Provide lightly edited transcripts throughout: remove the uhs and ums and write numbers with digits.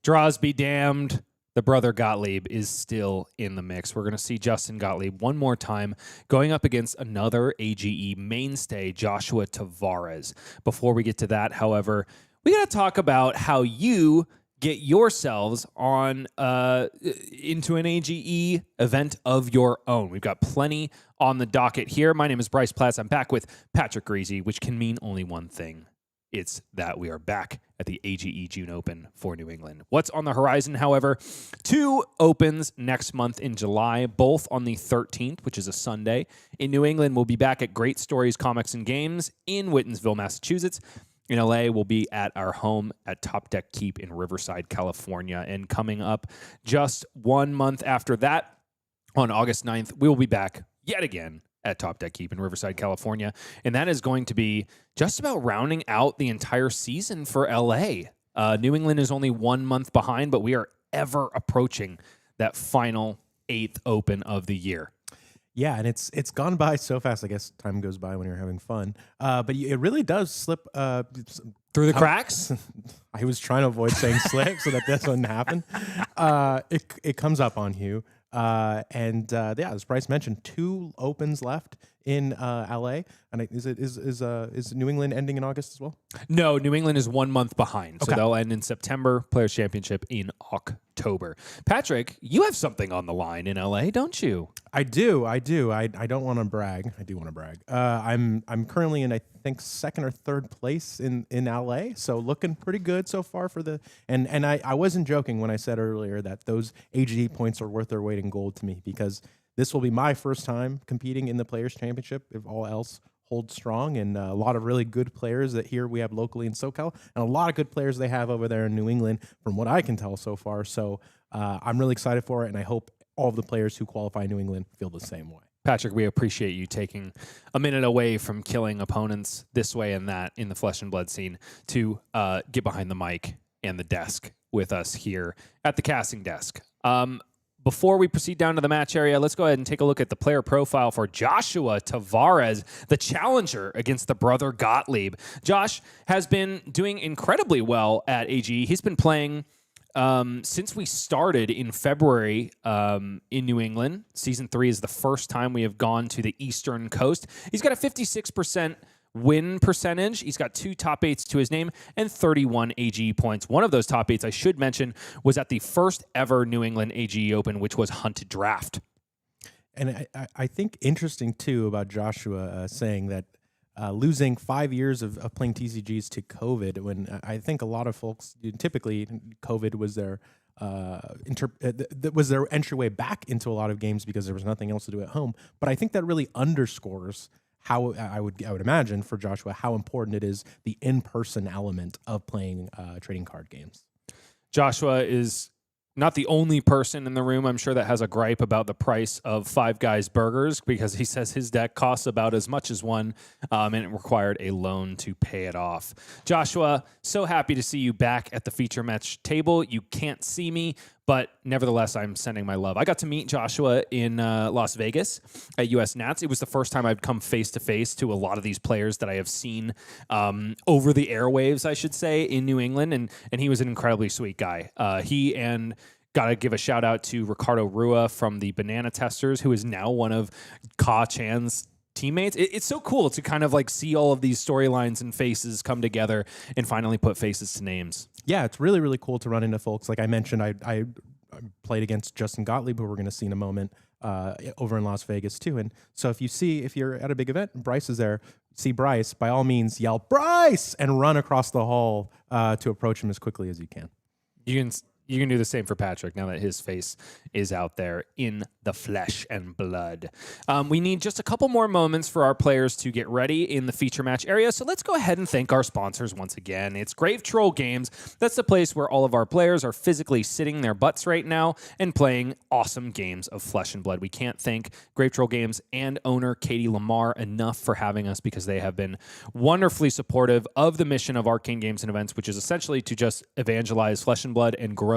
Draws be damned. The brother Gottlieb is still in the mix. We're going to see Justin Gottlieb one more time going up against another AGE mainstay, Joshua Tavares. Before we get to that, however, we got to talk about how you get yourselves on into an AGE event of your own. We've got plenty on the docket here. My name is Bryce Platts. I'm back with Patrick Greasy, which can mean only one thing. It's that we are back at the AGE June Open for New England. What's on the horizon, however? 2 opens next month in July, both on the 13th, which is a Sunday. In New England, we'll be back at Great Stories Comics and Games in Whitensville, Massachusetts. In LA, we'll be at our home at Top Deck Keep in Riverside, California. And coming up just 1 month after that, on August 9th, we will be back yet again at Top Deck Keep in Riverside, California. And that is going to be just about rounding out the entire season for LA. New England is only 1 month behind, but we are ever approaching that final 8th Open of the year. Yeah, and it's gone by so fast. I guess time goes by when you're having fun. But it really does slip through the cracks. I was trying to avoid saying slip so that this wouldn't happen. It comes up on you. As Bryce mentioned, 2 opens left in LA. And is New England ending in August as well? No, New England is 1 month behind. Okay. So they'll end in September, Players Championship in October. Patrick, you have something on the line in LA, don't you? I do. I don't want to brag. I do want to brag. I'm currently in, I think, 2nd or 3rd place in LA. So looking pretty good so far for the and I wasn't joking when I said earlier that those AGE points are worth their weight in gold to me, because this will be my first time competing in the Players Championship if all else holds strong, and a lot of really good players that here we have locally in SoCal, and a lot of good players they have over there in New England from what I can tell so far. So I'm really excited for it, and I hope all of the players who qualify in New England feel the same way. Patrick, we appreciate you taking a minute away from killing opponents this way and that in the flesh and blood scene to get behind the mic and the desk with us here at the casting desk. Before we proceed down to the match area, let's go ahead and take a look at the player profile for Joshua Tavares, the challenger against the brother Gottlieb. Josh has been doing incredibly well at AGE. He's been playing since we started in February in New England. Season 3 is the first time we have gone to the Eastern Coast. He's got a 56% win percentage. He's got 2 top 8s to his name and 31 AGE points. One of those top 8s, I should mention, was at the first ever New England AGE Open, which was Hunted Draft. And I think interesting, too, about Joshua saying that losing 5 years of playing TCGs to COVID, when I think a lot of folks, typically COVID was their was their entryway back into a lot of games because there was nothing else to do at home. But I think that really underscores how I would imagine for Joshua how important it is, the in-person element of playing trading card games. Joshua is not the only person in the room, I'm sure, that has a gripe about the price of Five Guys burgers, because he says his deck costs about as much as one, and it required a loan to pay it off. Joshua, so happy to see you back at the feature match table. You can't see me, but nevertheless, I'm sending my love. I got to meet Joshua in Las Vegas at US Nats. It was the first time I'd come face-to-face to a lot of these players that I have seen over the airwaves, I should say, in New England, and he was an incredibly sweet guy. He and got to give a shout-out to Ricardo Rua from the Banana Testers, who is now one of Ka Chan's teammates. It's so cool to kind of like see all of these storylines and faces come together and finally put faces to names. Yeah, it's really, really cool to run into folks. Like I mentioned, I played against Justin Gottlieb, who we're going to see in a moment, over in Las Vegas too. And so if you're at a big event, Bryce is there, see Bryce, by all means yell Bryce and run across the hall to approach him as quickly as you can. You can do the same for Patrick now that his face is out there in the flesh and blood. We need just a couple more moments for our players to get ready in the feature match area. So let's go ahead and thank our sponsors once again. It's Grave Troll Games. That's the place where all of our players are physically sitting their butts right now and playing awesome games of flesh and blood. We can't thank Grave Troll Games and owner Katie Lamar enough for having us, because they have been wonderfully supportive of the mission of Arcane Games and Events, which is essentially to just evangelize flesh and blood and grow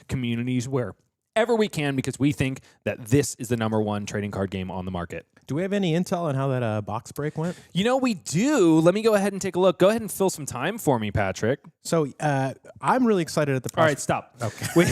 communities wherever we can, because we think that this is the #1 trading card game on the market. Do we have any intel on how that box break went? We do. Let me go ahead and take a look. Go ahead and fill some time for me, Patrick. So I'm really excited at the All right, stop. Okay.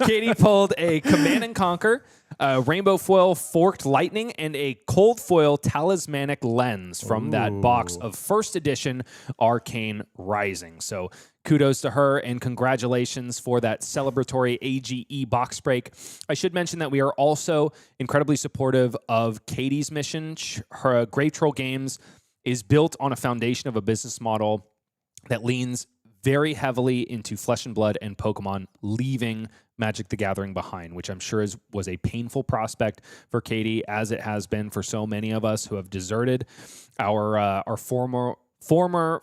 Katie pulled a Command and Conquer, a Rainbow Foil Forked Lightning, and a Cold Foil Talismanic Lens from that box of first edition Arcane Rising. So kudos to her and congratulations for that celebratory AGE box break. I should mention that we are also incredibly supportive of Katie's mission. Her Grave Troll Games is built on a foundation of a business model that leans very heavily into Flesh and Blood and Pokemon, leaving Magic the Gathering behind, which I'm sure was a painful prospect for Katie, as it has been for so many of us who have deserted our former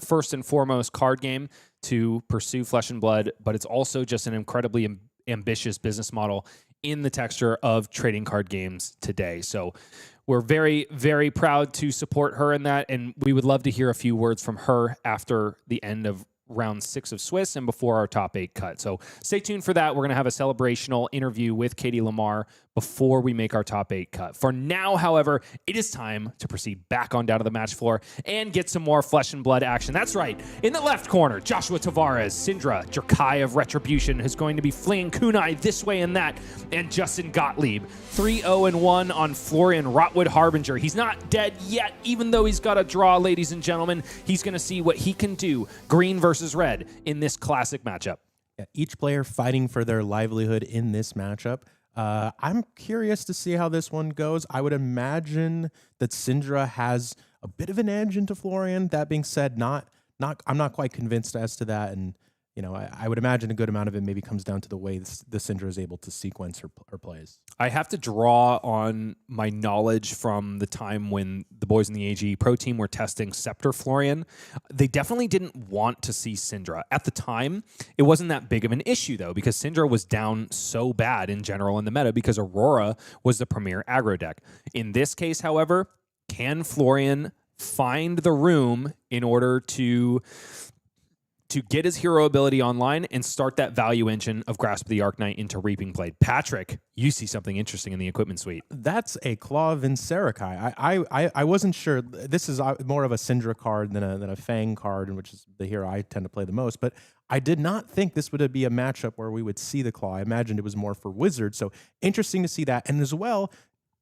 first and foremost card game to pursue Flesh and Blood. But it's also just an incredibly ambitious business model in the texture of trading card games today. So we're very, very proud to support her in that, and we would love to hear a few words from her after the end of round 6 of Swiss and before our top 8 cut. So stay tuned for that. We're going to have a celebrational interview with Katie Lamar before we make our top 8 cut. For now, however, it is time to proceed back on down to the match floor and get some more Flesh and Blood action. That's right. In the left corner, Joshua Tavares, Cindra, Dracai of Retribution, who's going to be flinging kunai this way and that, and Justin Gottlieb, 3-0-1 on Florian Rotwood Harbinger. He's not dead yet, even though he's got a draw, ladies and gentlemen. He's going to see what he can do, green versus red, in this classic matchup. Yeah, each player fighting for their livelihood in this matchup. I'm curious to see how this one goes. I would imagine that Cindra has a bit of an edge into Florian. That being said, I'm not quite convinced as to that. And I would imagine a good amount of it maybe comes down to the way the Cindra is able to sequence her plays. I have to draw on my knowledge from the time when the boys in the AGE Pro team were testing Scepter Florian. They definitely didn't want to see Cindra. At the time, it wasn't that big of an issue, though, because Cindra was down so bad in general in the meta because Aurora was the premier aggro deck. In this case, however, can Florian find the room in order to get his hero ability online and start that value engine of Grasp of the Arknight into Reaping Blade? Patrick, you see something interesting in the equipment suite. That's a Claw of Vincerakai. I wasn't sure. This is more of a Cindra card than a Fang card, which is the hero I tend to play the most. But I did not think this would be a matchup where we would see the Claw. I imagined it was more for Wizards. So interesting to see that. And as well,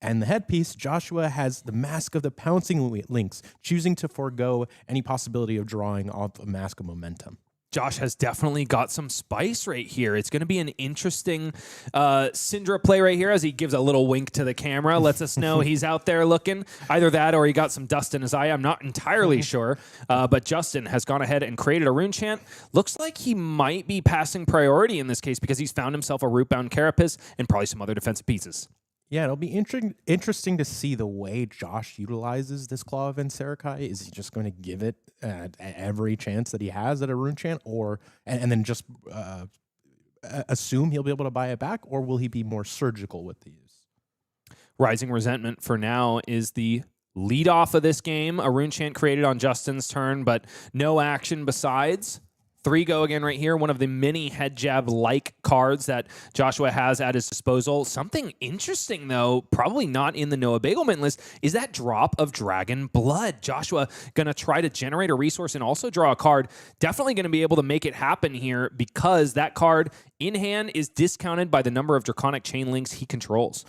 and the headpiece, Joshua has the Mask of the Pouncing Lynx, choosing to forego any possibility of drawing off a Mask of Momentum. Josh has definitely got some spice right here. It's going to be an interesting Cindra play right here as he gives a little wink to the camera, lets us know he's out there looking. Either that or he got some dust in his eye. I'm not entirely sure. But Justin has gone ahead and created a rune chant. Looks like he might be passing priority in this case because he's found himself a Rootbound Carapace and probably some other defensive pieces. Yeah, it'll be interesting to see the way Josh utilizes this Claw of Vincerakai. Is he just going to give it every chance that he has at a rune chant, and then just assume he'll be able to buy it back, or will he be more surgical with the use? Rising Resentment for now is the lead off of this game. A rune chant created on Justin's turn, but no action besides. 3 go again right here. One of the many head jab-like cards that Joshua has at his disposal. Something interesting, though, probably not in the Noah Bagelman list, is that drop of Dragon Blood. Joshua going to try to generate a resource and also draw a card. Definitely going to be able to make it happen here because that card in hand is discounted by the number of Draconic Chain Links he controls.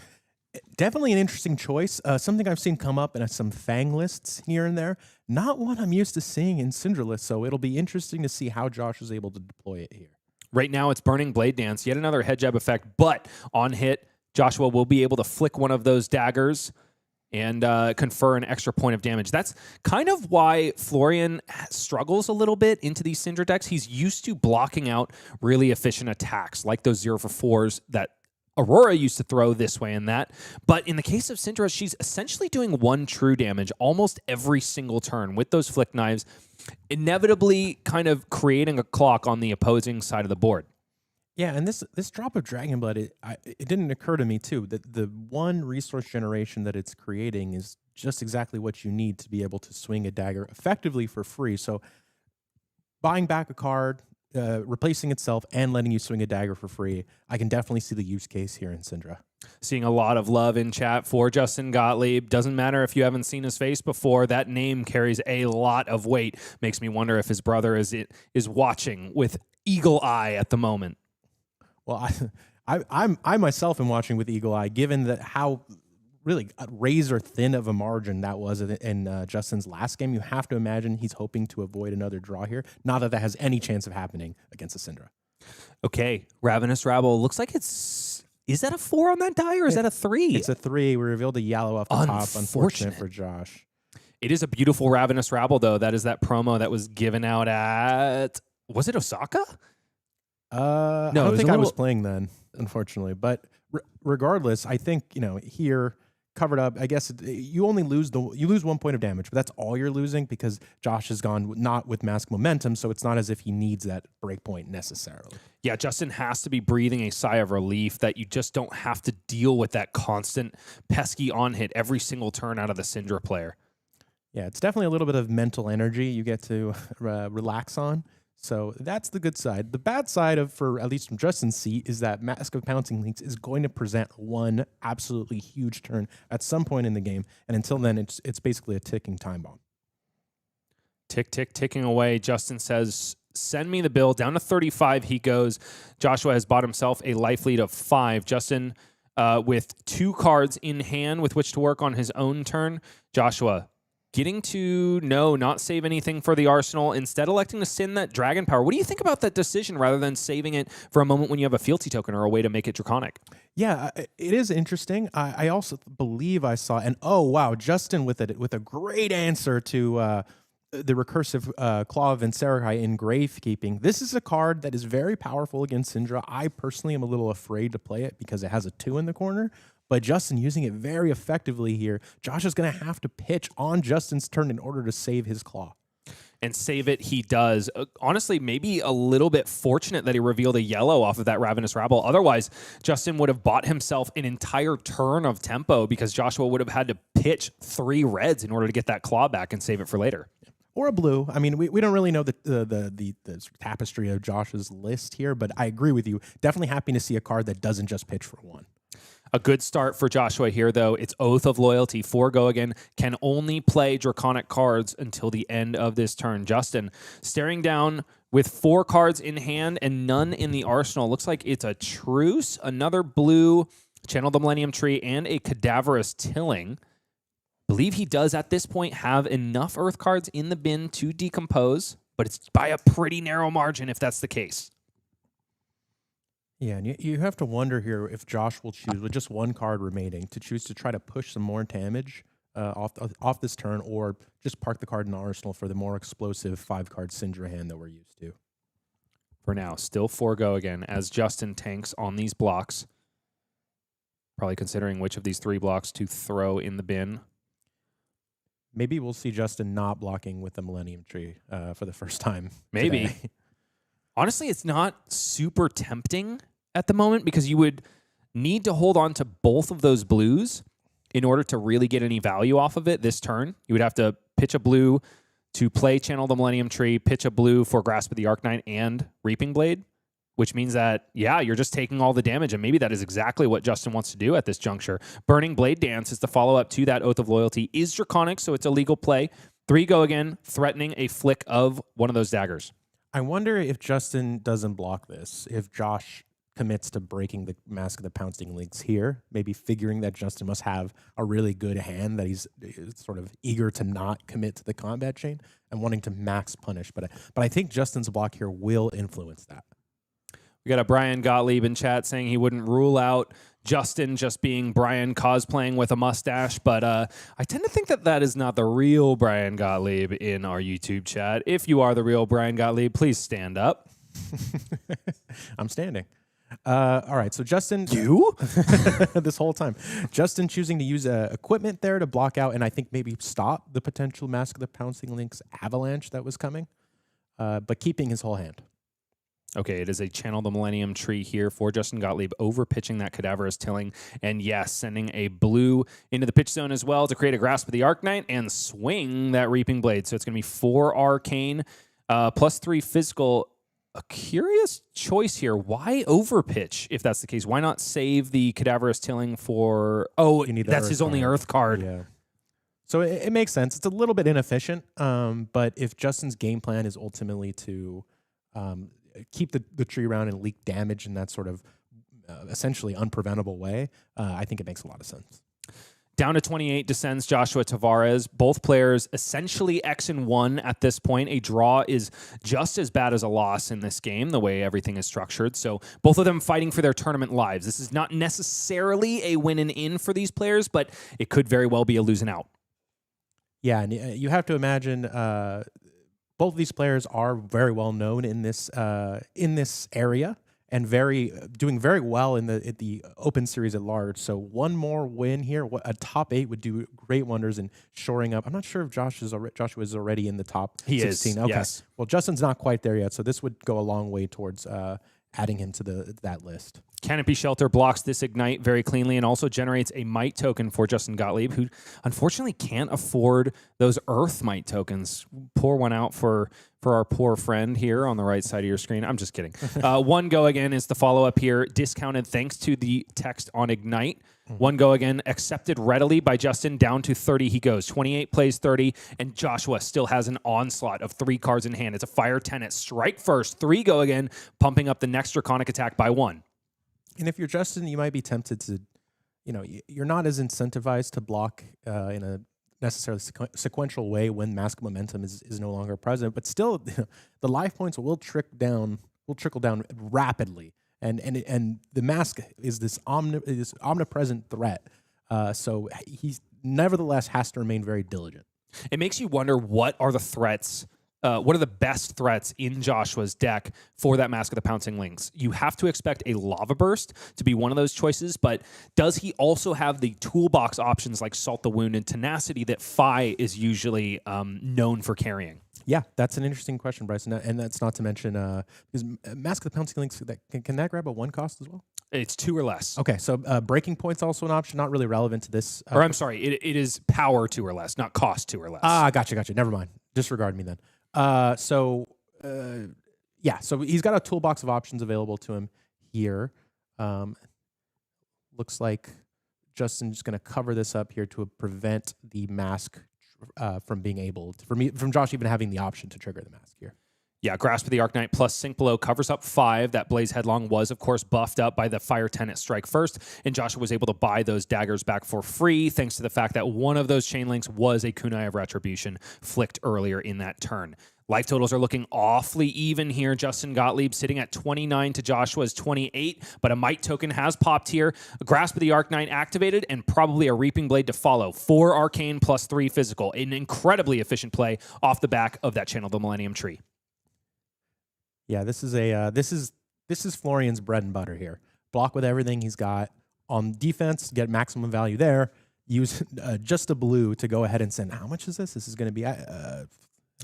Definitely an interesting choice. Something I've seen come up in some Fang lists here and there. Not one I'm used to seeing in Cindra lists, so it'll be interesting to see how Josh is able to deploy it here. Right now, it's Burning Blade Dance, yet another head jab effect, but on hit, Joshua will be able to flick one of those daggers and confer an extra point of damage. That's kind of why Florian struggles a little bit into these Cindra decks. He's used to blocking out really efficient attacks, like those 0-for-4s that Aurora used to throw this way and that. But in the case of Cindra, she's essentially doing 1 true damage almost every single turn with those flick knives, inevitably kind of creating a clock on the opposing side of the board. Yeah, and this drop of Dragon Blood, it didn't occur to me, too, that the 1 resource generation that it's creating is just exactly what you need to be able to swing a dagger effectively for free. So buying back a card, replacing itself and letting you swing a dagger for free, I can definitely see the use case here in Cindra. Seeing a lot of love in chat for Justin Gottlieb. Doesn't matter if you haven't seen his face before. That name carries a lot of weight. Makes me wonder if his brother is watching with eagle eye at the moment. Well, I myself am watching with eagle eye, given that how really razor thin of a margin that was in Justin's last game. You have to imagine he's hoping to avoid another draw here. Not that that has any chance of happening against the Cindra. Okay, Ravenous Rabble. Looks like is that a 4 on that die or is that a 3? It's a 3. We revealed a yellow off the top. Unfortunate for Josh. It is a beautiful Ravenous Rabble, though. That is that promo that was given out at, was it Osaka? No, I don't think I was playing then, unfortunately. But regardless, I think, here covered up, I guess you only lose 1 point of damage, but that's all you're losing because Josh has gone not with Mask Momentum, so it's not as if he needs that break point necessarily. Yeah, Justin has to be breathing a sigh of relief that you just don't have to deal with that constant pesky on hit every single turn out of the Cindra player. Yeah, it's definitely a little bit of mental energy you get to relax on. So that's the good side. The bad side for at least from Justin's seat, is that Mask of Pouncing Links is going to present one absolutely huge turn at some point in the game, and until then, it's basically a ticking time bomb. Tick, tick, ticking away. Justin says, send me the bill. Down to 35 he goes. Joshua has bought himself a life lead of 5. Justin with 2 cards in hand with which to work on his own turn. Joshua getting to not save anything for the arsenal, instead electing to send that dragon power. What do you think about that decision rather than saving it for a moment when you have a fealty token or a way to make it draconic? Yeah, it is interesting. I also believe I saw, and oh wow, Justin with a great answer to the recursive Claw of Dracai in Gravekeeping. This is a card that is very powerful against Cindra. I personally am a little afraid to play it because it has a 2 in the corner. But Justin using it very effectively here. Josh is going to have to pitch on Justin's turn in order to save his claw. And save it he does. Honestly, maybe a little bit fortunate that he revealed a yellow off of that Ravenous Rabble. Otherwise, Justin would have bought himself an entire turn of tempo because Joshua would have had to pitch 3 reds in order to get that claw back and save it for later. Or a blue. I mean, we don't really know the tapestry of Josh's list here, but I agree with you. Definitely happy to see a card that doesn't just pitch for 1. A good start for Joshua here, though. It's Oath of Loyalty. 4 go again. Can only play draconic cards until the end of this turn. Justin staring down with 4 cards in hand and none in the arsenal. Looks like it's a Truce, another blue, Channel the Millennium Tree, and a Cadaverous Tilling. Believe he does at this point have enough Earth cards in the bin to decompose, but it's by a pretty narrow margin if that's the case. Yeah, and you have to wonder here if Josh will choose, with just 1 card remaining, to choose to try to push some more damage off this turn, or just park the card in the arsenal for the more explosive 5-card Cindra hand that we're used to. For now, still 4 go again as Justin tanks on these blocks. Probably considering which of these 3 blocks to throw in the bin. Maybe we'll see Justin not blocking with the Millennium Tree for the first time. Maybe. Today. Honestly, it's not super tempting at the moment because you would need to hold on to both of those blues in order to really get any value off of it this turn. You would have to pitch a blue to play Channel the Millennium Tree, pitch a blue for Grasp of the Arknight and Reaping Blade, which means that, yeah, you're just taking all the damage, and maybe that is exactly what Justin wants to do at this juncture. Burning Blade Dance is the follow-up to that Oath of Loyalty. Is draconic, so it's a legal play. 3 go again, threatening a flick of one of those daggers. I wonder if Justin doesn't block this, if Josh commits to breaking the Mask of the Pouncing Links here, maybe figuring that Justin must have a really good hand that he's sort of eager to not commit to the combat chain and wanting to max punish. But I think Justin's block here will influence that. We got a Brian Gottlieb in chat saying he wouldn't rule out Justin just being Brian cosplaying with a mustache, but I tend to think that that is not the real Brian Gottlieb in our YouTube chat. If you are the real Brian Gottlieb, please stand up. I'm standing. All right, so Justin... You? This whole time. Justin choosing to use equipment there to block out and I think maybe stop the potential Mask of the Pouncing Links avalanche that was coming, but keeping his whole hand. Okay, it is a Channel the Millennium Tree here for Justin Gottlieb, over pitching that Cadaverous Tilling, and yes, sending a blue into the pitch zone as well to create a Grasp of the Arknight and swing that Reaping Blade. So it's going to be 4 Arcane, plus 3 Physical. a curious choice here. Why overpitch if that's the case? Why not save the Cadaverous Tilling for... Oh, that's his only Earth card. Yeah. So it makes sense. It's a little bit inefficient, but if Justin's game plan is ultimately to keep the tree around and leak damage in that sort of essentially unpreventable way, I think it makes a lot of sense. Down to 28 descends Joshua Tavares. Both players essentially X and 1 at this point. A draw is just as bad as a loss in this game, the way everything is structured. So both of them fighting for their tournament lives. This is not necessarily a win and in for these players, but it could very well be a losing out. Yeah, and you have to imagine both of these players are very well known in this area. And doing very well in the Open Series at large. So one more win here, a top 8 would do great wonders in shoring up. I'm not sure if Joshua is already in the top 16. He is, okay. Yes. Well, Justin's not quite there yet, so this would go a long way towards adding him to that list. Canopy Shelter blocks this Ignite very cleanly and also generates a Might token for Justin Gottlieb, who unfortunately can't afford those Earth Might tokens. Pour one out for our poor friend here on the right side of your screen. I'm just kidding. One go again is the follow-up here, discounted thanks to the text on Ignite. One go again, accepted readily by Justin, down to 30 he goes. 28 plays 30, and Joshua still has an onslaught of 3 cards in hand. It's a Fire Tenet, strike first, 3 go again, pumping up the next Draconic attack by 1. And if you're Justin, you might be tempted to, you're not as incentivized to block in a necessarily sequential way when Mask Momentum is no longer present, but still the life points will trickle down rapidly. And the mask is this omnipresent threat. So he nevertheless has to remain very diligent. It makes you wonder, what are the threats? What are the best threats in Joshua's deck for that Mask of the Pouncing Lynx? You have to expect a Lava Burst to be one of those choices, but does he also have the toolbox options like Salt the Wound and Tenacity that Fi is usually known for carrying? Yeah, that's an interesting question, Bryce. And that's not to mention, because Mask of the Pouncing Lynx, can that grab a 1 cost as well? It's 2 or less. Okay, so Breaking Point's also an option, not really relevant to this. Or I'm sorry, it is power 2 or less, not cost 2 or less. Gotcha. Never mind. Disregard me then. So he's got a toolbox of options available to him here. Looks like Justin's going to cover this up here to prevent the mask from Josh even having the option to trigger the mask here. Yeah, Grasp of the Arcanite plus Sink Below covers up 5. That Blaze Headlong was, of course, buffed up by the Fire Tenet Strike first, and Joshua was able to buy those daggers back for free thanks to the fact that one of those chain links was a Kunai of Retribution flicked earlier in that turn. Life totals are looking awfully even here. Justin Gottlieb sitting at 29 to Joshua's 28, but a Might token has popped here. A Grasp of the Arcanite activated, and probably a Reaping Blade to follow. 4 Arcane plus 3 Physical. An incredibly efficient play off the back of that Channel the Millennium Tree. Yeah, this is Florian's bread and butter here. Block with everything he's got. On defense, get maximum value there. Use just a blue to go ahead and send. How much is this? This is going to be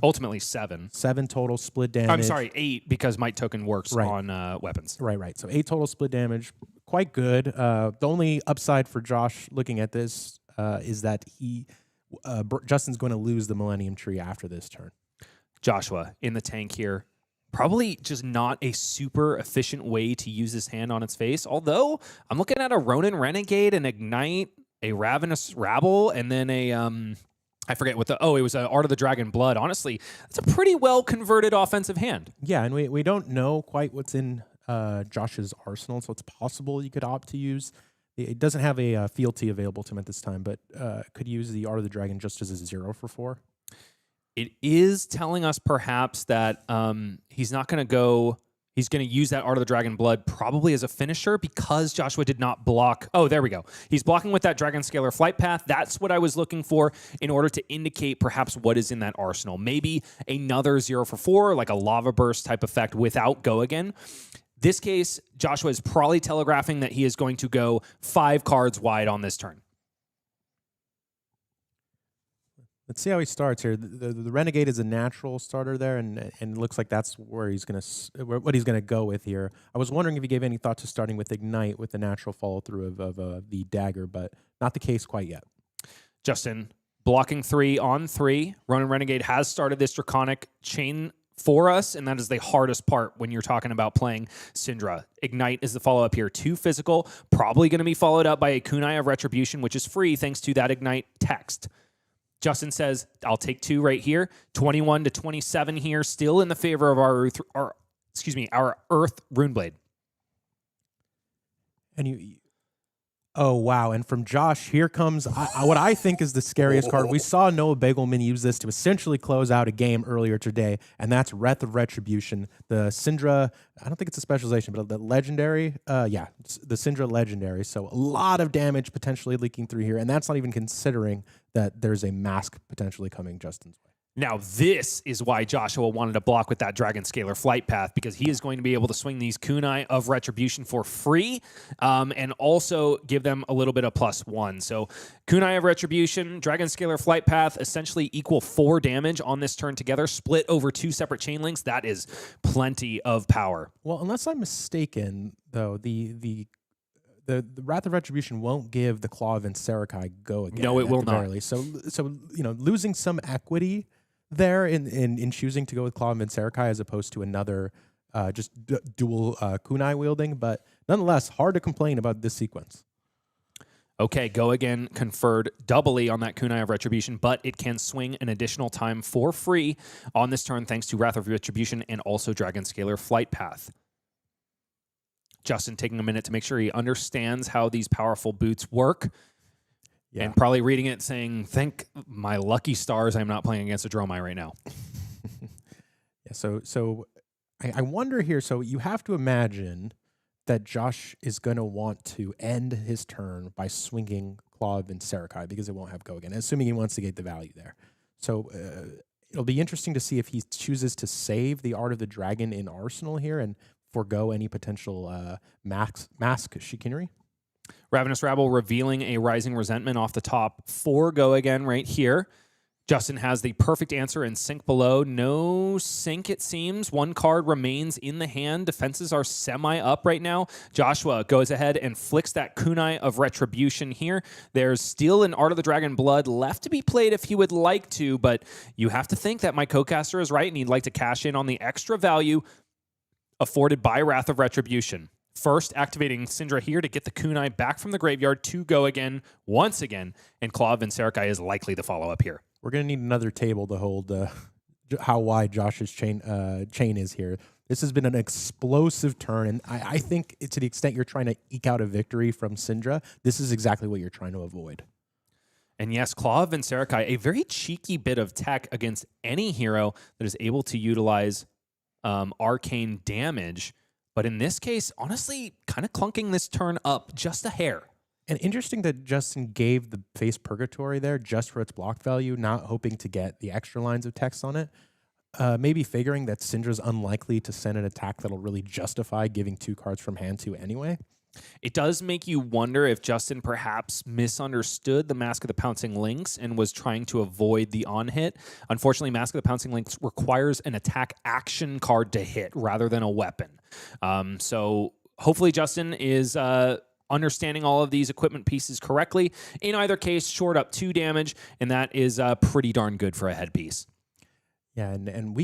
ultimately 7. 7 total split damage. I'm sorry, 8 because Might token works right. on weapons. Right. So 8 total split damage. Quite good. The only upside for Josh looking at this is that Justin's going to lose the Millennium Tree after this turn. Joshua in the tank here. Probably just not a super efficient way to use this hand on its face. Although I'm looking at a Ronin Renegade, an Ignite, a Ravenous Rabble, and then a I forget what it was a Art of the Dragon Blood. Honestly, it's a pretty well converted offensive hand. Yeah, and we don't know quite what's in Josh's arsenal, so it's possible you could opt to use. It doesn't have a fealty available to him at this time, but could use the Art of the Dragon just as a 0 for 4. It is telling us perhaps that he's not going to go. He's going to use that Art of the Dragon Blood probably as a finisher because Joshua did not block. Oh, there we go. He's blocking with that Dragon Scalar Flight Path. That's what I was looking for in order to indicate perhaps what is in that arsenal. Maybe another 0 for 4, like a Lava Burst type effect without Go Again. This case, Joshua is probably telegraphing that he is going to go 5 cards wide on this turn. Let's see how he starts here. The Renegade is a natural starter there, and it looks like that's where what he's gonna go with here. I was wondering if he gave any thought to starting with Ignite with the natural follow through of the dagger, but not the case quite yet. Justin blocking 3 on 3. Ronin Renegade has started this Draconic chain for us, and that is the hardest part when you're talking about playing Cindra. Ignite is the follow-up here. 2 physical, probably going to be followed up by a Kunai of Retribution, which is free thanks to that Ignite text. Justin says, I'll take 2 right here. 21 to 27 here, still in the favor of our Earth Runeblade. And oh, wow. And from Josh, here comes what I think is the scariest card. We saw Noah Bagelman use this to essentially close out a game earlier today, and that's Wrath of Retribution. The Cindra, I don't think it's a specialization, but the legendary, the Cindra legendary. So a lot of damage potentially leaking through here, and that's not even considering that there's a mask potentially coming Justin's way. Now, this is why Joshua wanted to block with that Dragon Scalar Flight Path, because he is going to be able to swing these Kunai of Retribution for free and also give them a little bit of +1. So Kunai of Retribution, Dragon Scalar Flight Path, essentially equal 4 damage on this turn together, split over 2 separate chain links. That is plenty of power. Well, unless I'm mistaken, though, the Wrath of Retribution won't give the Claw of Encerakai go again. No, it will not. So losing some equity there in choosing to go with Claw of Encerakai as opposed to another just dual kunai wielding, but nonetheless, hard to complain about this sequence. Okay, go again, conferred doubly on that Kunai of Retribution, but it can swing an additional time for free on this turn thanks to Wrath of Retribution and also Dragon Scalar Flight Path. Justin taking a minute to make sure he understands how these powerful boots work. Yeah. And probably reading it saying, thank my lucky stars I'm not playing against a Dromai right now. Yeah, so I wonder here, so you have to imagine that Josh is going to want to end his turn by swinging Claw of Encerakai because it won't have go again, assuming he wants to get the value there. So it'll be interesting to see if he chooses to save the Art of the Dragon in Arsenal here and forego any potential mask chicanery. Ravenous Rabble revealing a Rising Resentment off the top. 4 go again right here. Justin has the perfect answer in Sink below. No Sink, it seems. 1 card remains in the hand. Defenses are semi-up right now. Joshua goes ahead and flicks that Kunai of Retribution here. There's still an Art of the Dragon Blood left to be played if he would like to, but you have to think that my co-caster is right and he'd like to cash in on the extra value afforded by Wrath of Retribution. First, activating Cindra here to get the Kunai back from the graveyard to go again, once again, and Claw of Encerakai is likely the follow-up here. We're going to need another table to hold how wide Josh's chain is here. This has been an explosive turn, and I think to the extent you're trying to eke out a victory from Cindra, this is exactly what you're trying to avoid. And yes, Claw of Encerakai, a very cheeky bit of tech against any hero that is able to utilize arcane damage. But in this case, honestly, kind of clunking this turn up just a hair. And interesting that Justin gave the face Purgatory there just for its block value, not hoping to get the extra lines of text on it. Maybe figuring that Cindra's unlikely to send an attack that'll really justify giving 2 cards from hand to anyway. It does make you wonder if Justin perhaps misunderstood the Mask of the Pouncing Lynx and was trying to avoid the on-hit. Unfortunately, Mask of the Pouncing Lynx requires an attack action card to hit rather than a weapon. So hopefully Justin is understanding all of these equipment pieces correctly. In either case, short up 2 damage, and that is pretty darn good for a headpiece. Yeah, and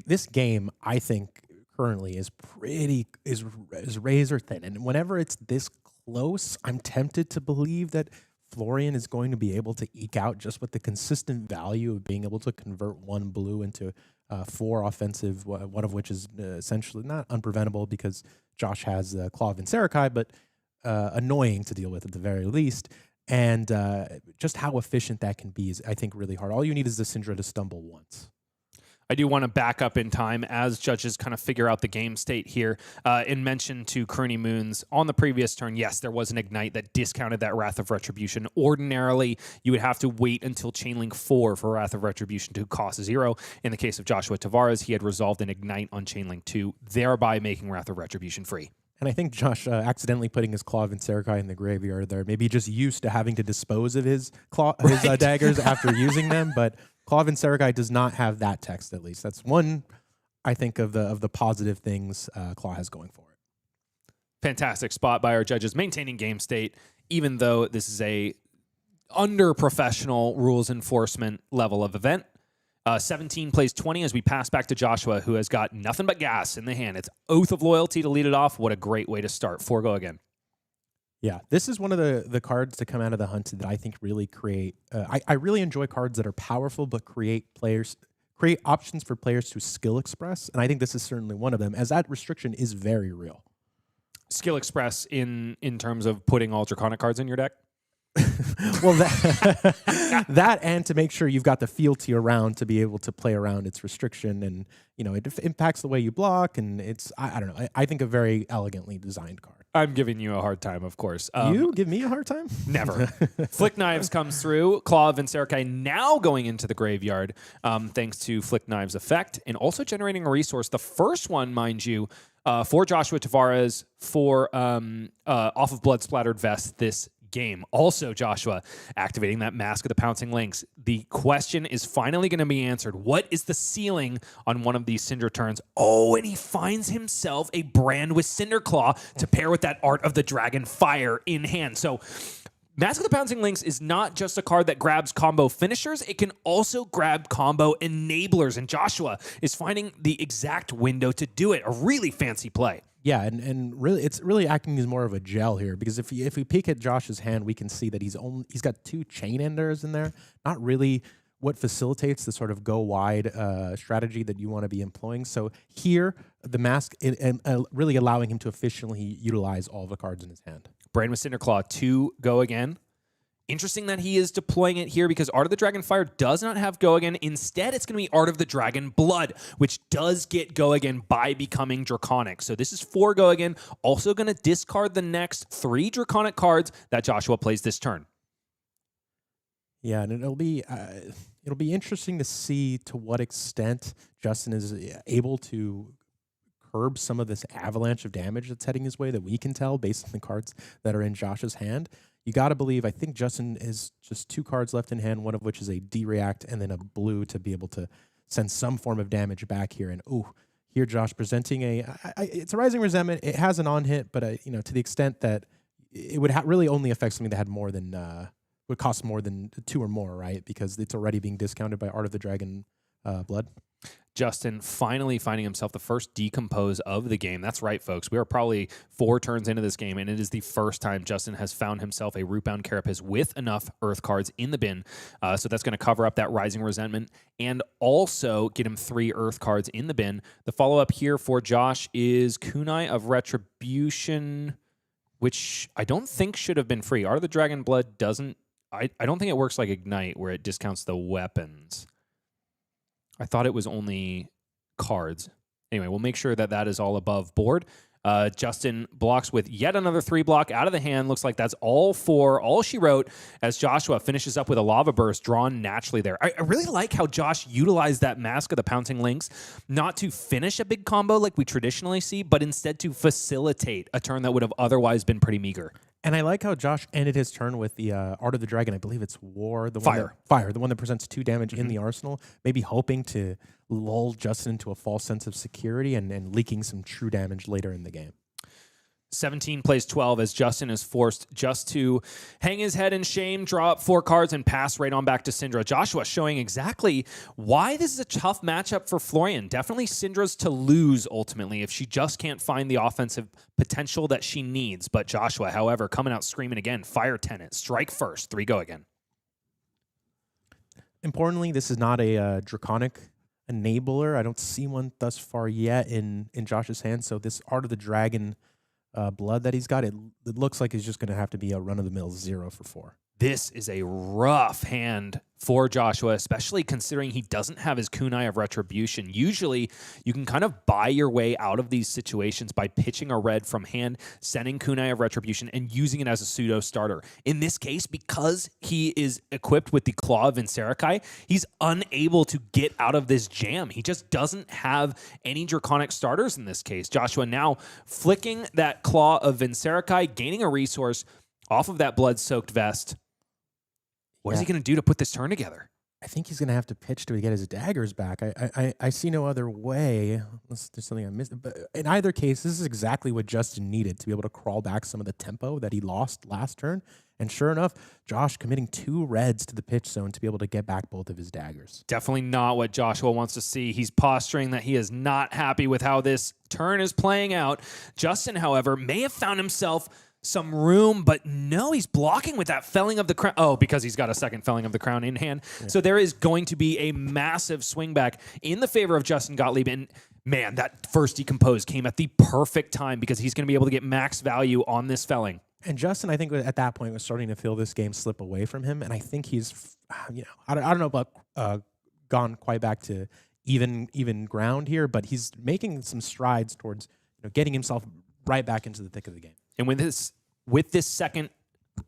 this game, I think, currently is razor thin, and whenever it's this close, I'm tempted to believe that Florian is going to be able to eke out just with the consistent value of being able to convert 1 blue into 4 offensive, one of which is essentially not unpreventable because Josh has the Claw of Encerakai, but annoying to deal with at the very least. And just how efficient that can be is, I think, really hard. All you need is the Cindra to stumble once. I do want to back up in time as judges kind of figure out the game state here. In mention to Crony Moons on the previous turn, yes, there was an Ignite that discounted that Wrath of Retribution. Ordinarily, you would have to wait until Chainlink 4 for Wrath of Retribution to cost 0. In the case of Joshua Tavares, he had resolved an Ignite on Chainlink 2, thereby making Wrath of Retribution free. And I think Josh accidentally putting his Claw of Encerakai in the graveyard there. Maybe just used to having to dispose of his daggers after using them, but Claw of Encerakai does not have that text, at least. That's one, I think, of the positive things Claw has going for it. Fantastic spot by our judges, maintaining game state, even though this is a under-professional rules enforcement level of event. 17 plays 20 as we pass back to Joshua, who has got nothing but gas in the hand. It's Oath of Loyalty to lead it off. What a great way to start. 4 go again. Yeah, this is one of the cards to come out of the hunt that I think really create. I really enjoy cards that are powerful but create options for players to skill express, and I think this is certainly one of them, as that restriction is very real. Skill express in terms of putting all Draconic cards in your deck? Well, that and to make sure you've got the fealty around to be able to play around its restriction, and it impacts the way you block, and it's I don't know. I think a very elegantly designed card. I'm giving you a hard time, of course. You give me a hard time? Never. Flick Knives comes through. Claw of Vincerikai now going into the graveyard, thanks to Flick Knives' effect, and also generating a resource. The first one, mind you, for Joshua Tavares for off of Blood Splattered Vest this game. Also, Joshua activating that Mask of the Pouncing Lynx. The question is finally going to be answered. What is the ceiling on one of these Cindra turns? Oh, and he finds himself a brand with Cinderclaw to pair with that Art of the Dragon Fire in hand. So Mask of the Pouncing Lynx is not just a card that grabs combo finishers, it can also grab combo enablers, and Joshua is finding the exact window to do it. A really fancy play. Yeah, and really, it's really acting as more of a gel here, because if we peek at Josh's hand, we can see that he's got 2 chain enders in there. Not really what facilitates the sort of go wide strategy that you want to be employing. So here, the mask really allowing him to efficiently utilize all the cards in his hand. Brain with Cinderclaw, 2 go again. Interesting that he is deploying it here because Art of the Dragon Fire does not have go again. Instead, it's going to be Art of the Dragon Blood, which does get go again by becoming Draconic. So this is 4 go again. Also going to discard the next 3 Draconic cards that Joshua plays this turn. Yeah, and it'll be interesting to see to what extent Justin is able to curb some of this avalanche of damage that's heading his way that we can tell based on the cards that are in Josh's hand. You got to believe, I think Justin is just 2 cards left in hand, one of which is a D-React and then a blue to be able to send some form of damage back here. And here Josh presenting it's a Rising Resentment. It has an on-hit, but to the extent that it would really only affect something that had more than, would cost more than 2 or more, right? Because it's already being discounted by Art of the Dragon Blood. Justin finally finding himself the first decompose of the game. That's right, folks. We are probably 4 turns into this game, and it is the first time Justin has found himself a Rootbound Carapace with enough Earth cards in the bin. So that's going to cover up that Rising Resentment and also get him 3 Earth cards in the bin. The follow-up here for Josh is Kunai of Retribution, which I don't think should have been free. Art of the Dragon Blood doesn't... I don't think it works like Ignite, where it discounts the weapons. I thought it was only cards. Anyway, we'll make sure that that is all above board. Justin blocks with yet another 3 block out of the hand. Looks like that's all she wrote as Joshua finishes up with a Lava Burst drawn naturally there. I really like how Josh utilized that Mask of the Pouncing Lynx, not to finish a big combo like we traditionally see, but instead to facilitate a turn that would have otherwise been pretty meager. And I like how Josh ended his turn with the Art of the Dragon. I believe it's War. The Fire. Fire, the one that presents 2 damage in the arsenal. Maybe hoping to lull Justin into a false sense of security and leaking some true damage later in the game. 17 plays 12 as Justin is forced just to hang his head in shame, draw up 4 cards, and pass right on back to Cindra. Joshua showing exactly why this is a tough matchup for Florian. Definitely Cindra's to lose ultimately if she just can't find the offensive potential that she needs. But Joshua, however, coming out screaming again, Fire Tenant, strike first, 3 go again. Importantly, this is not a Draconic enabler. I don't see one thus far yet in Josh's hand. So this Art of the Dragon Blood that he's got, it looks like it's just going to have to be a run-of-the-mill 0 for 4. This is a rough hand for Joshua, especially considering he doesn't have his Kunai of Retribution. Usually, you can kind of buy your way out of these situations by pitching a red from hand, sending Kunai of Retribution, and using it as a pseudo starter. In this case, because he is equipped with the Claw of Vincerikai, he's unable to get out of this jam. He just doesn't have any Draconic starters in this case. Joshua now flicking that Claw of Vincerikai, gaining a resource off of that blood-soaked vest. What is he going to do to put this turn together? I think he's going to have to pitch to get his daggers back. I see no other way. Unless there's something I missed. But in either case, this is exactly what Justin needed to be able to crawl back some of the tempo that he lost last turn. And sure enough, Josh committing 2 reds to the pitch zone to be able to get back both of his daggers. Definitely not what Joshua wants to see. He's posturing that he is not happy with how this turn is playing out. Justin, however, may have found himself some room, but no, he's blocking with that felling of the crown. Oh, because he's got a second felling of the crown in hand. Yeah. So there is going to be a massive swing back in the favor of Justin Gottlieb. And man, that first decompose came at the perfect time because he's going to be able to get max value on this felling. And Justin, I think at that point was starting to feel this game slip away from him. And I think he's, I don't know about gone quite back to even ground here, but he's making some strides towards getting himself right back into the thick of the game. And with this second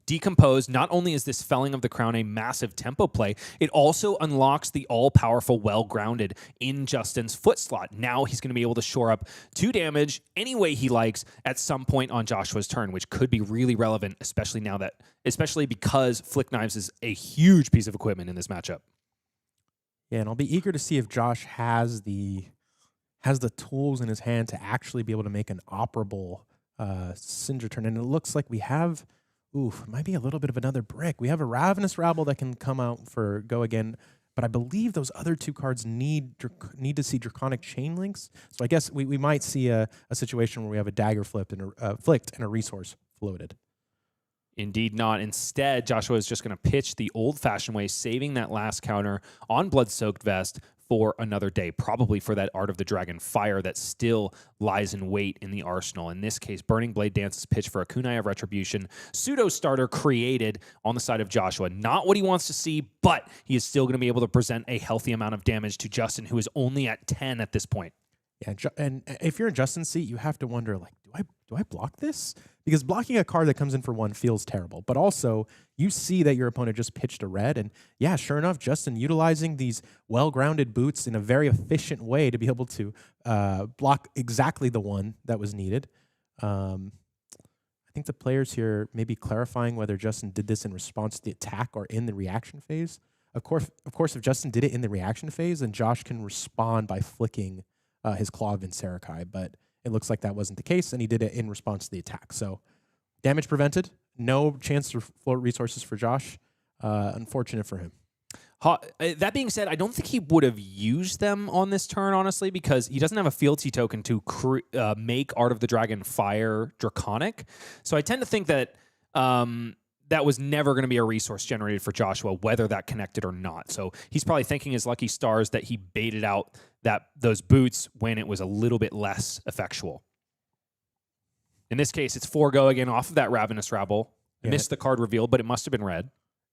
decompose, not only is this felling of the crown a massive tempo play, it also unlocks the all-powerful well-grounded in Justin's foot slot. Now he's going to be able to shore up 2 damage any way he likes at some point on Joshua's turn, which could be really relevant, especially because Flick Knives is a huge piece of equipment in this matchup. Yeah, and I'll be eager to see if Josh has the tools in his hand to actually be able to make an operable Cindra turn. And it looks like we have, it might be a little bit of another brick. We have a Ravenous Rabble that can come out for go again, but I believe those other 2 cards need to see Draconic Chain Links. So I guess we might see a situation where we have a dagger flipped and flicked and a resource floated. Indeed not. Instead, Joshua is just going to pitch the old-fashioned way, saving that last counter on Blood-Soaked Vest for another day, probably for that Art of the Dragon fire that still lies in wait in the arsenal. In this case, Burning Blade Dance's pitch for a Kunai of Retribution, pseudo-starter created on the side of Joshua. Not what he wants to see, but he is still going to be able to present a healthy amount of damage to Justin, who is only at 10 at this point. Yeah, and if you're in Justin's seat, you have to wonder, like, do I block this? Because blocking a card that comes in for 1 feels terrible. But also, you see that your opponent just pitched a red. And yeah, sure enough, Justin utilizing these well-grounded boots in a very efficient way to be able to block exactly the one that was needed. I think the players here may be clarifying whether Justin did this in response to the attack or in the reaction phase. Of course, if Justin did it in the reaction phase, then Josh can respond by flicking his Claw of Vincerakai, but it looks like that wasn't the case, and he did it in response to the attack. So damage prevented, no chance to float resources for Josh. Unfortunate for him. That being said, I don't think he would have used them on this turn, honestly, because he doesn't have a fealty token to make Art of the Dragon fire Draconic. So I tend to think that that was never going to be a resource generated for Joshua, whether that connected or not. So he's probably thanking his lucky stars that he baited out those boots when it was a little bit less effectual. In this case, it's 4 go again off of that Ravenous Rabble. I missed the card reveal, but it must have been red.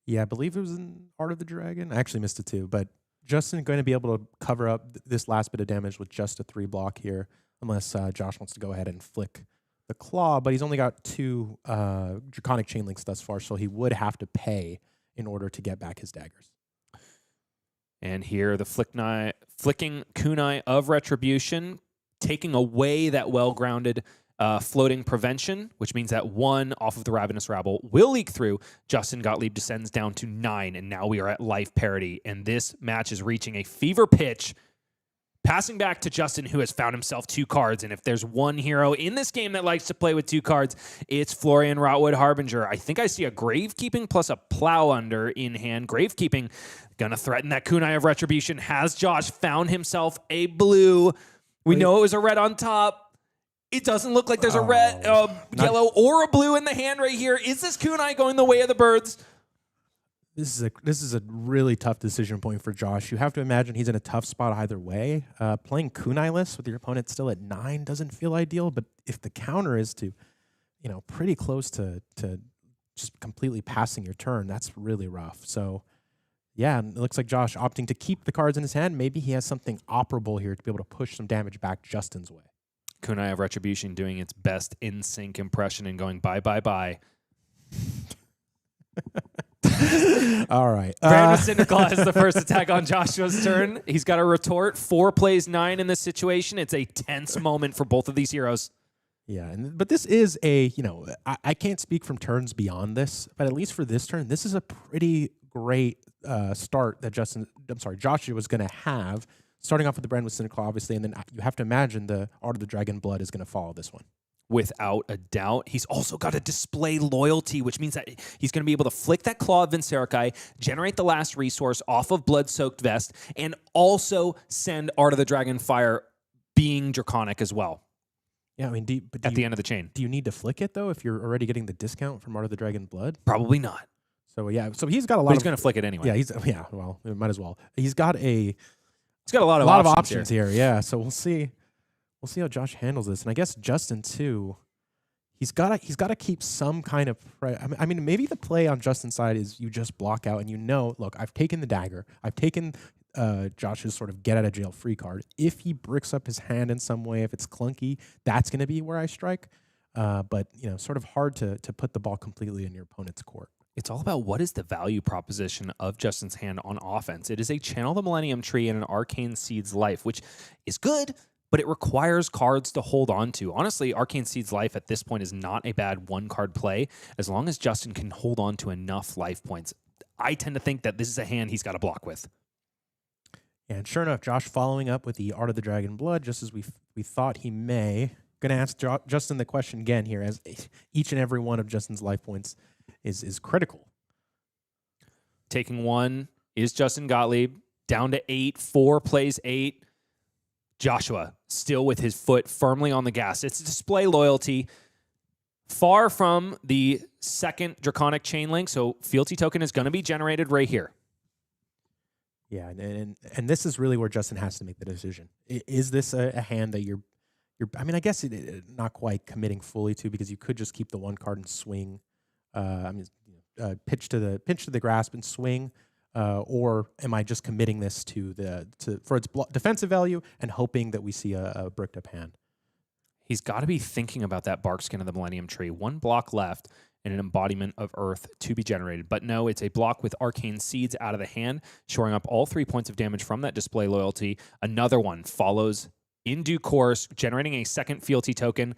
Yeah, I believe it was in Art of the Dragon. I actually missed it too, but Justin going to be able to cover up this last bit of damage with just a 3 block here, unless Josh wants to go ahead and flick the Claw, but he's only got 2 Draconic Chain Links thus far, so he would have to pay in order to get back his daggers. And here, the flicking Kunai of Retribution, taking away that well-grounded floating prevention, which means that 1 off of the Ravenous Rabble will leak through. Justin Gottlieb descends down to 9, and now we are at life parity, and this match is reaching a fever pitch. Passing back to Justin, who has found himself 2 cards, and if there's one hero in this game that likes to play with 2 cards, it's Florian Rotwood Harbinger. I think I see a Gravekeeping plus a Plow Under in hand. Gravekeeping gonna threaten that Kunai of Retribution. Has Josh found himself a blue? We know it was a red on top. It doesn't look like there's a red, yellow, or a blue in the hand right here. Is this Kunai going the way of the birds? This is a really tough decision point for Josh. You have to imagine he's in a tough spot either way. Playing Kunai-less with your opponent still at 9 doesn't feel ideal, but if the counter is to, pretty close to just completely passing your turn, that's really rough. So, yeah, it looks like Josh opting to keep the cards in his hand. Maybe he has something operable here to be able to push some damage back Justin's way. Kunai of Retribution doing its best in-sync impression and going bye, bye, bye. All right. Brand Cynical has the first attack on Joshua's turn. He's got a retort. 4 plays 9 in this situation. It's a tense moment for both of these heroes. Yeah, but this is a, I can't speak from turns beyond this, but at least for this turn, this is a pretty great start that Joshua was going to have, starting off with the brand with Cynical, obviously, and then you have to imagine the Art of the Dragon Blood is going to follow this one. Without a doubt. He's also got to display loyalty, which means that he's going to be able to flick that Claw of Vincerakai, generate the last resource off of Blood-Soaked Vest, and also send Art of the Dragon Fire being Draconic as well. Yeah, I mean, at the end of the chain. Do you need to flick it, though, if you're already getting the discount from Art of the Dragon Blood? Probably not. So, yeah, so he's got a lot he's going to flick it anyway. Yeah, well, it might as well. He's got a lot of options here. Yeah, so we'll see. We'll see how Josh handles this, and I guess Justin too. He's got to keep some kind of. I mean, maybe the play on Justin's side is you just block out, and look, I've taken the dagger. I've taken Josh's sort of get out of jail free card. If he bricks up his hand in some way, if it's clunky, that's going to be where I strike. But sort of hard to put the ball completely in your opponent's court. It's all about what is the value proposition of Justin's hand on offense. It is a Channel the Millennium Tree and an Arcane Seed's Life, which is good, but it requires cards to hold on to. Honestly, Arcane Seed's Life at this point is not a bad one-card play, as long as Justin can hold on to enough life points. I tend to think that this is a hand he's got to block with. And sure enough, Josh following up with the Art of the Dragon Blood, just as we thought he may. Going to ask Justin the question again here, as each and every one of Justin's life points is critical. Taking one is Justin Gottlieb, down to 8, 4 plays 8. Joshua still with his foot firmly on the gas. It's display loyalty. Far from the second Draconic Chain Link, so fealty token is going to be generated right here. Yeah, and this is really where Justin has to make the decision. Is this a hand that you're I mean, I guess not quite committing fully to, because you could just keep the one card and swing. Pitch to the grasp and swing. Or am I just committing this for its defensive value and hoping that we see a bricked up hand? He's got to be thinking about that bark skin of the Millennium Tree. One block left and an embodiment of Earth to be generated. But no, it's a block with Arcane Seeds out of the hand, shoring up all 3 points of damage from that display loyalty. Another one follows in due course, generating a second fealty token,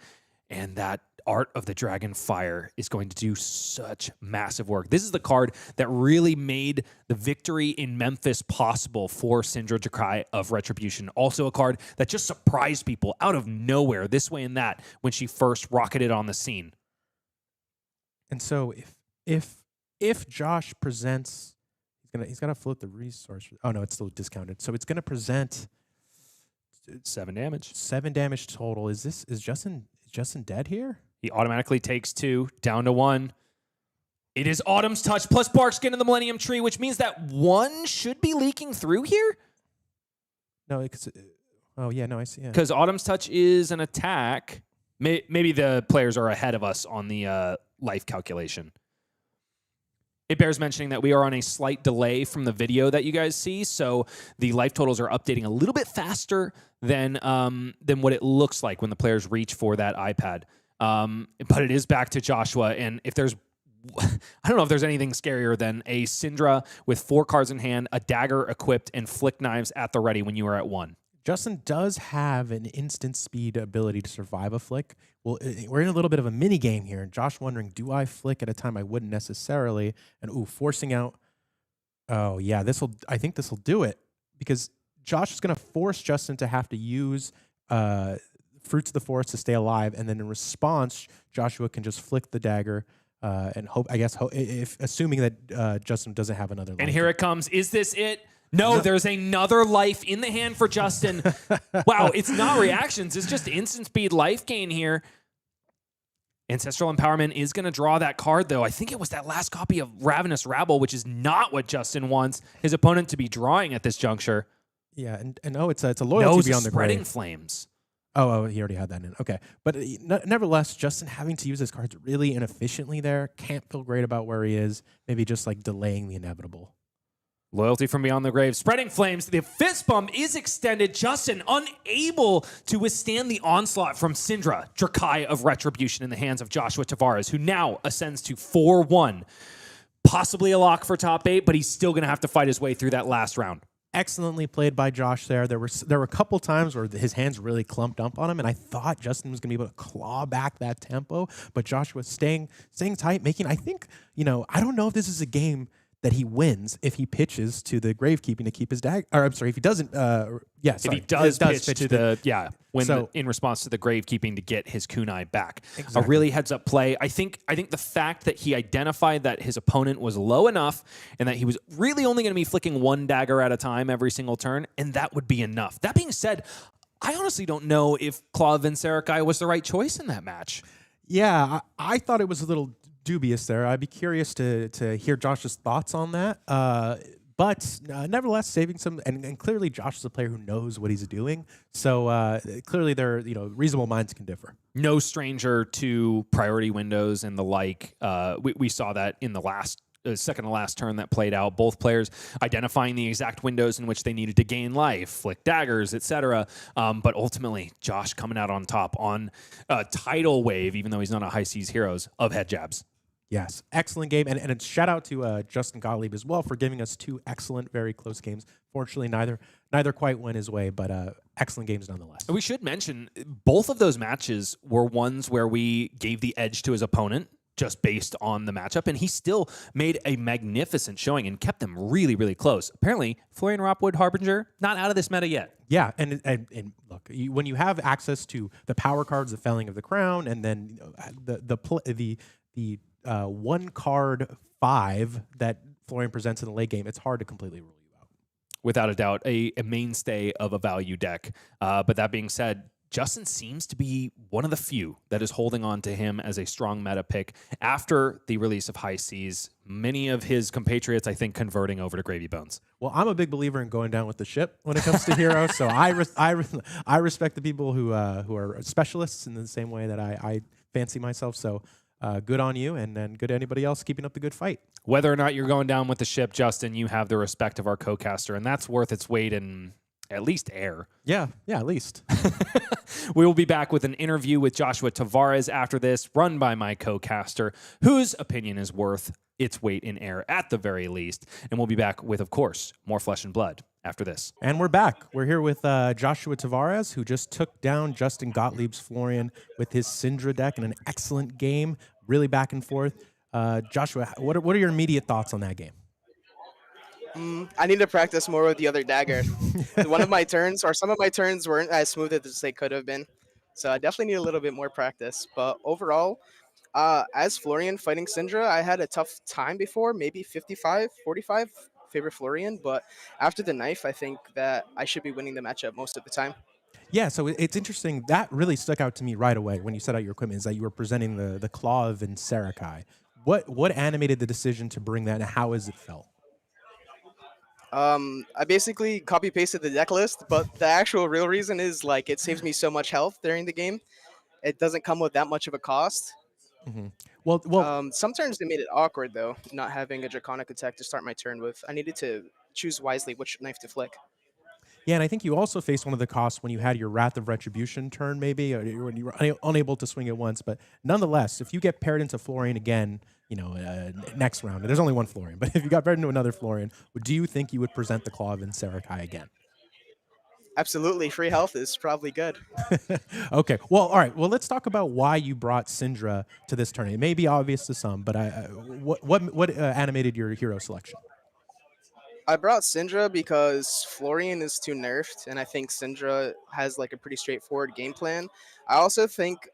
and that Art of the Dragon Fire is going to do such massive work. This is the card that really made the victory in Memphis possible for Cindra Dracai of Retribution. Also a card that just surprised people out of nowhere, this way and that, when she first rocketed on the scene. And so if Josh presents, he's gonna float the resource. Oh no, it's still discounted. So it's gonna present 7 damage. 7 damage total. Is Justin dead here? He automatically takes 2, down to 1. It is Autumn's Touch plus Barkskin in the Millennium Tree, which means that 1 should be leaking through here? No, I see. Because Autumn's Touch is an attack. Maybe the players are ahead of us on the life calculation. It bears mentioning that we are on a slight delay from the video that you guys see, so the life totals are updating a little bit faster than what it looks like when the players reach for that iPad. But it is back to Joshua, and if there's, I don't know if there's anything scarier than a Cindra with 4 cards in hand, a dagger equipped, and flick knives at the ready when you are at 1. Justin does have an instant speed ability to survive a flick. Well, we're in a little bit of a mini game here, and Josh wondering, do I flick at a time I wouldn't necessarily? And forcing out. Oh yeah, I think this will do it, because Josh is going to force Justin to have to use Fruits of the Forest to stay alive, and then in response, Joshua can just flick the dagger and hope. I guess if assuming that Justin doesn't have another. And here it comes. Is this it? No, there's another life in the hand for Justin. Wow, it's not reactions. It's just instant speed life gain here. Ancestral Empowerment is going to draw that card, though. I think it was that last copy of Ravenous Rabble, which is not what Justin wants his opponent to be drawing at this juncture. Yeah, and it's a loyalty beyond the grave. Spreading Flames. Oh, he already had that in. Okay. But nevertheless, Justin having to use his cards really inefficiently there. Can't feel great about where he is. Maybe just like delaying the inevitable. Loyalty from beyond the grave. Spreading Flames. The fist bump is extended. Justin unable to withstand the onslaught from Cindra Dracai of Retribution in the hands of Joshua Tavares, who now ascends to 4-1. Possibly a lock for top 8, but he's still going to have to fight his way through that last round. Excellently played by Josh there. There were a couple times where his hands really clumped up on him, and I thought Justin was going to be able to claw back that tempo, but Josh was staying tight, making, I think, I don't know if this is a game that he wins if he pitches to the gravekeeping to keep his dagger. Or I'm sorry, if he doesn't. Yeah, If sorry, he does pitch to the So- in response to the gravekeeping to get his kunai back, a Exactly. really heads up play. I think the fact that he identified that his opponent was low enough and that he was really only going to be flicking one dagger at a time every single turn, and that would be enough. That being said, I honestly don't know if Claw of Vincerakai was the right choice in that match. Yeah, I thought it was a little dubious there. I'd be curious to hear Josh's thoughts on that. But nevertheless, saving some, and clearly Josh is a player who knows what he's doing. So clearly, reasonable minds can differ. No stranger to priority windows and the like. We saw that in the last second to last turn that played out. Both players identifying the exact windows in which they needed to gain life, flick daggers, etc. But ultimately, Josh coming out on top on a tidal wave, even though he's not a high seas heroes, of head jabs. Yes, excellent game, and a shout out to Justin Gottlieb as well for giving us two excellent, very close games. Fortunately, neither quite went his way, but excellent games nonetheless. We should mention both of those matches were ones where we gave the edge to his opponent just based on the matchup, and he still made a magnificent showing and kept them really, really close. Apparently, Florian Rotwood Harbinger not out of this meta yet. Yeah, and look, when you have access to the power cards, the Felling of the Crown, and then the 1 card 5 that Florian presents in the late game, it's hard to completely rule you out. Without a doubt, a mainstay of a value deck. But that being said, Justin seems to be one of the few that is holding on to him as a strong meta pick after the release of High Seas. Many of his compatriots, I think, converting over to Gravy Bones. Well, I'm a big believer in going down with the ship when it comes to heroes, so I respect the people who are specialists in the same way that I fancy myself. So good on you, and then good to anybody else keeping up the good fight. Whether or not you're going down with the ship, Justin, you have the respect of our co-caster, and that's worth its weight in at least air. Yeah, at least. We will be back with an interview with Joshua Tavares after this, run by my co-caster, whose opinion is worth its weight in air at the very least. And we'll be back with, of course, more Flesh and Blood after this. And we're back. We're here with Joshua Tavares, who just took down Justin Gottlieb's Florian with his Cindra deck in an excellent game, really back and forth. Joshua, what are your immediate thoughts on that game? I need to practice more with the other dagger. One of my turns, or some of my turns, weren't as smooth as they could have been. So I definitely need a little bit more practice. But overall, as Florian fighting Cindra, I had a tough time before, maybe 55-45, favor Florian. But after the knife, I think that I should be winning the matchup most of the time. Yeah, so it's interesting. That really stuck out to me right away when you set out your equipment, is that you were presenting the Claw of Vincerakai. What animated the decision to bring that, and how has it felt? I basically copy pasted the deck list, but the actual real reason is like it saves me so much health during the game. It doesn't come with that much of a cost. Mm-hmm. Well, Some turns it made it awkward though, not having a draconic attack to start my turn with. I needed to choose wisely which knife to flick. yeah, and I think you also faced one of the costs when you had your Wrath of Retribution turn, maybe, or when you were unable to swing it once. But nonetheless, if you get paired into Florian again, next round, there's only one Florian, but if you got paired into another Florian, do you think you would present the Claw of Vincerakai again? Absolutely, free health is probably good. Okay, well, all right. Well, let's talk about why you brought Cindra to this tournament. It may be obvious to some, but what animated your hero selection? I brought Cindra because Florian is too nerfed, and I think Cindra has like a pretty straightforward game plan. I also think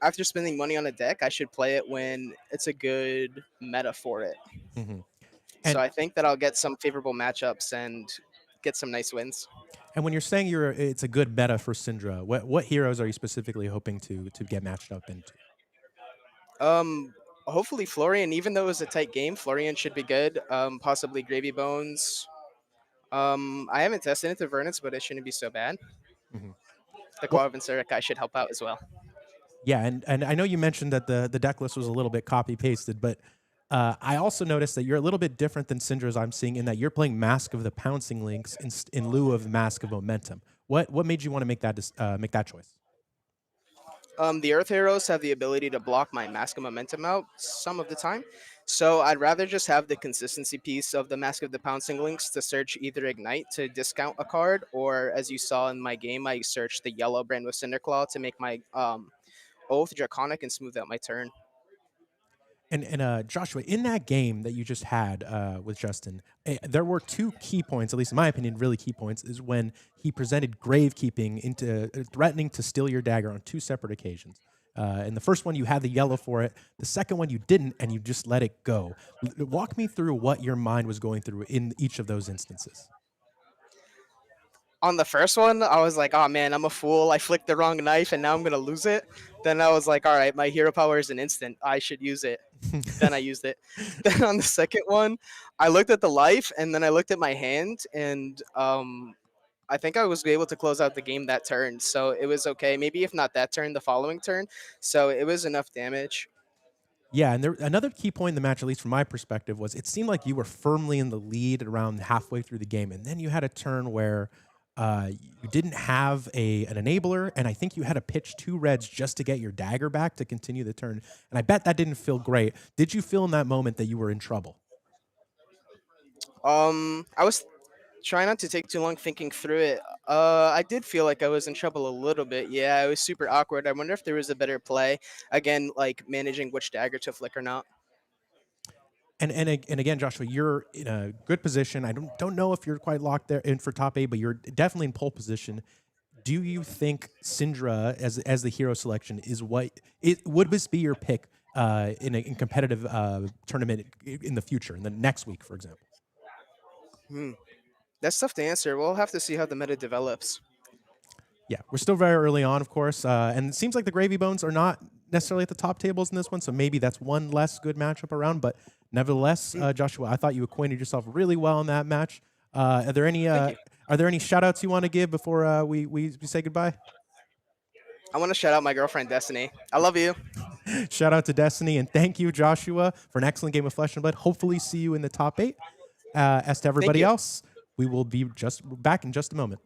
after spending money on a deck, I should play it when it's a good meta for it. Mm-hmm. So I think that I'll get some favorable matchups and get some nice wins. And when you're saying it's a good meta for Cindra, what heroes are you specifically hoping to get matched up into? Hopefully Florian, even though it was a tight game, Florian should be good. Possibly Gravy Bones. I haven't tested it to Vernus, but it shouldn't be so bad. Mm-hmm. The Claw of Vincerakai should help out as well. Yeah, and I know you mentioned that the deck list was a little bit copy-pasted, but I also noticed that you're a little bit different than Cindra's I'm seeing in that you're playing Mask of the Pouncing Links in lieu of Mask of Momentum. What made you want to make that choice? The Earth Heroes have the ability to block my Mask of Momentum out some of the time. So I'd rather just have the consistency piece of the Mask of the Pouncing Links to search either Ignite to discount a card, or as you saw in my game, I searched the yellow brand with Cinderclaw to make my Oath Draconic and smooth out my turn. And Joshua, in that game that you just had with Justin, there were two key points, at least in my opinion, really key points, is when he presented gravekeeping into threatening to steal your dagger on two separate occasions. In the first one, you had the yellow for it. The second one, you didn't, and you just let it go. Walk me through what your mind was going through in each of those instances. On the first one, I was like, oh man, I'm a fool. I flicked the wrong knife and now I'm going to lose it. Then I was like, all right, my hero power is an instant. I should use it. Then I used it. Then on the second one, I looked at the life and then I looked at my hand and I think I was able to close out the game that turn. So it was okay. Maybe if not that turn, the following turn. So it was enough damage. Yeah, and another key point in the match, at least from my perspective, was it seemed like you were firmly in the lead around halfway through the game, and then you had a turn where you didn't have an enabler, and I think you had to pitch 2 reds just to get your dagger back to continue the turn. And I bet that didn't feel great. Did you feel in that moment that you were in trouble? I was trying not to take too long thinking through it. I did feel like I was in trouble a little bit. Yeah, it was super awkward. I wonder if there was a better play. Again, like managing which dagger to flick or not. And again, Joshua, you're in a good position. I don't know if you're quite locked there in for top 8, but you're definitely in pole position. Do you think Cindra as the hero selection is would this be your pick in a competitive tournament in the future, in the next week, for example? Hmm. That's tough to answer. We'll have to see how the meta develops. Yeah, we're still very early on, of course, and it seems like the Gravy Bones are not necessarily at the top tables in this one, so maybe that's one less good matchup around. But nevertheless, Joshua, I thought you acquainted yourself really well in that match. Are there any shout outs you want to give before we say goodbye? I want to shout out my girlfriend Destiny. I love you. Shout out to Destiny, and thank you, Joshua, for an excellent game of Flesh and Blood. Hopefully, see you in the top 8. As to everybody else, we will be just back in just a moment.